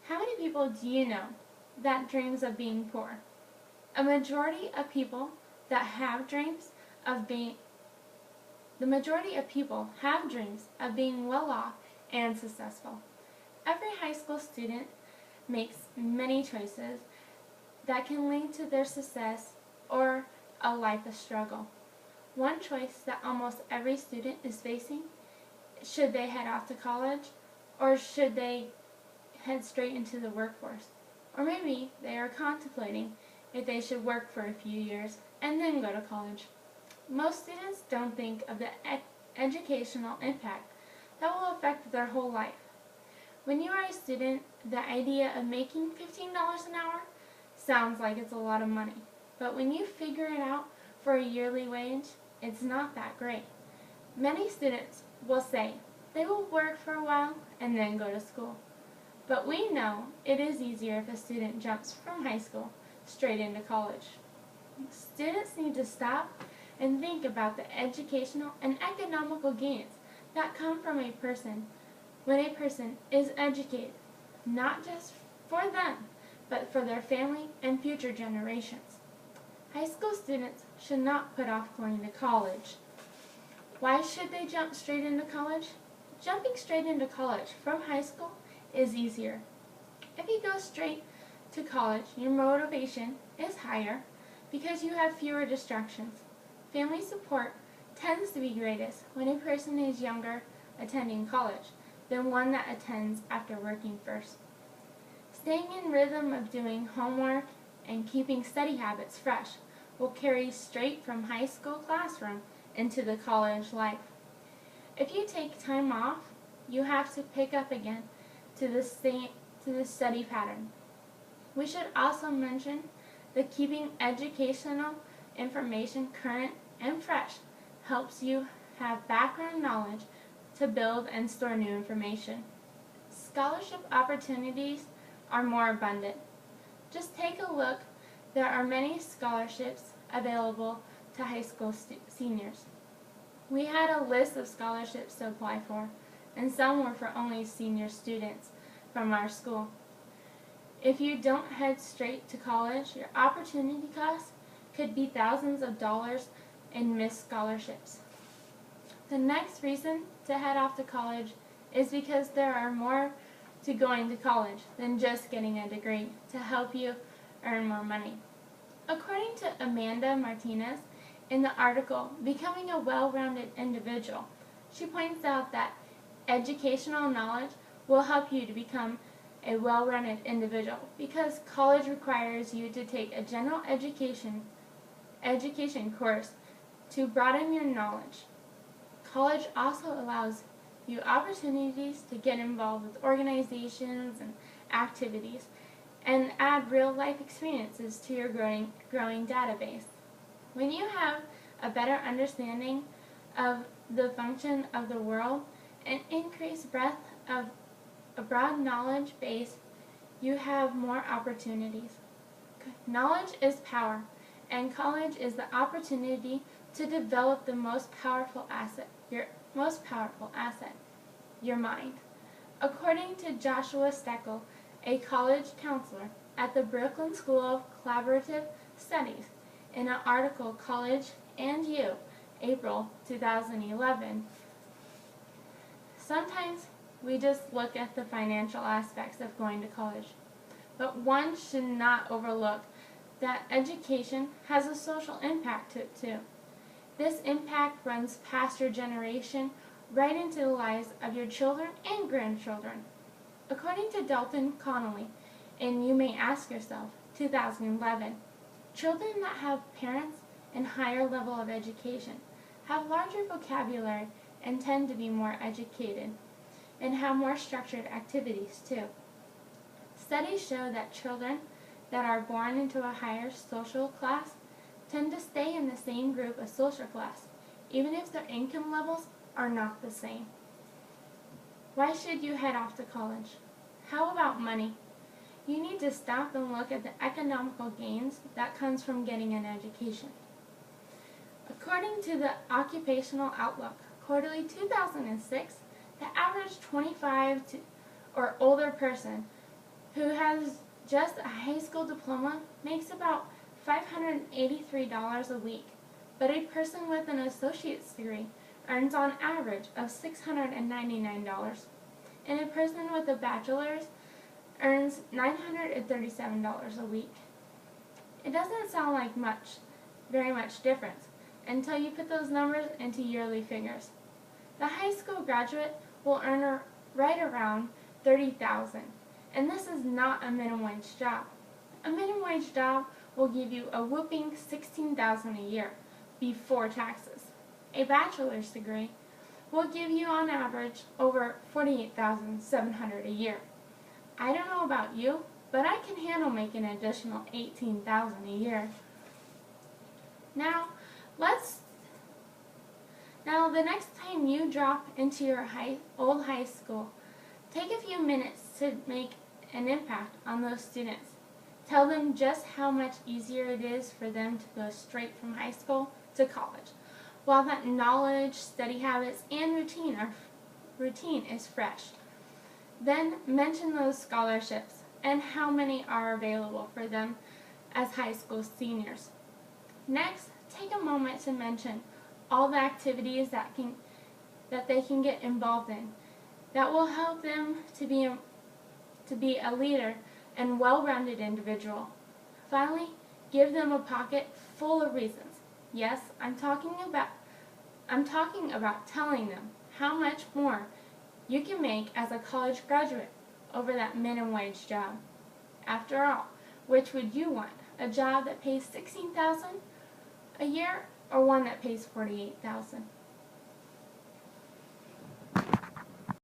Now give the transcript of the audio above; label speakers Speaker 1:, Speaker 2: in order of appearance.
Speaker 1: How many people do you know that dreams of being poor? A majority of people that have dreams of being The majority of people have dreams of being well off and successful. Every high school student makes many choices that can lead to their success or a life of struggle. One choice that almost every student is facing: should they head off to college, or should they head straight into the workforce? Or maybe they are contemplating if they should work for a few years and then go to college. Most students don't think of the educational impact that will affect their whole life. When you are a student, the idea of making $15 an hour sounds like it's a lot of money. But when you figure it out for a yearly wage, it's not that great. Many students will say they will work for a while and then go to school. But we know it is easier if a student jumps from high school straight into college. Students need to stop and think about the educational and economical gains that come from a person when a person is educated, not just for them, but for their family and future generations. High school students should not put off going to college. Why should they jump straight into college? Jumping straight into college from high school is easier. If you go straight to college, your motivation is higher because you have fewer distractions. Family support tends to be greatest when a person is younger attending college than one that attends after working first. Staying in rhythm of doing homework and keeping study habits fresh will carry straight from high school classroom into the college life. If you take time off, you have to pick up again to the study pattern. We should also mention that keeping educational information current and fresh helps you have background knowledge to build and store new information. Scholarship opportunities are more abundant. Just take a look. There are many scholarships available to high school seniors. We had a list of scholarships to apply for, and some were for only senior students from our school. If you don't head straight to college, your opportunity cost could be thousands of dollars in missed scholarships. The next reason to head off to college is because there are more to going to college than just getting a degree to help you earn more money. According to Amanda Martinez in the article Becoming a Well-Rounded Individual, she points out that educational knowledge will help you to become a well-rounded individual because college requires you to take a general education course to broaden your knowledge. College also allows you opportunities to get involved with organizations and activities and add real-life experiences to your growing database. When you have a better understanding of the function of the world and increased breadth of a broad knowledge base, you have more opportunities. Knowledge is power, and college is the opportunity to develop the most powerful asset, your mind. According to Joshua Steckel, a college counselor at the Brooklyn School of Collaborative Studies, in an article College and You, April 2011, sometimes we just look at the financial aspects of going to college, but one should not overlook that education has a social impact to it too. This impact runs past your generation right into the lives of your children and grandchildren. According to Dalton Connolly in You May Ask Yourself, 2011, children that have parents in higher level of education have larger vocabulary and tend to be more educated and have more structured activities too. Studies show that children that are born into a higher social class tend to stay in the same group of social class, even if their income levels are not the same. Why should you head off to college? How about money? You need to stop and look at the economical gains that comes from getting an education. According to the Occupational Outlook, quarterly 2006, the average 25 or older person who has just a high school diploma makes about $583 a week, but a person with an associate's degree earns on average of $699, and a person with a bachelor's earns $937 a week. It doesn't sound like very much difference until you put those numbers into yearly figures. The high school graduate will earn right around $30,000, and this is not a minimum wage job. A minimum wage job will give you a whooping $16,000 a year before taxes. A bachelor's degree will give you on average over $48,700 a year. I don't know about you, but I can handle making an additional $18,000 a year. Now, the next time you drop into your old high school, take a few minutes to make an impact on those students. Tell them just how much easier it is for them to go straight from high school to college, while that knowledge, study habits, and routine is fresh. Then mention those scholarships and how many are available for them as high school seniors. Next, take a moment to mention all the activities that they can get involved in that will help them to be a leader and well-rounded individual. Finally, give them a pocket full of reasons. Yes, I'm talking about telling them how much more you can make as a college graduate over that minimum wage job. After all, which would you want? A job that pays $16,000 a year or one that pays $48,000?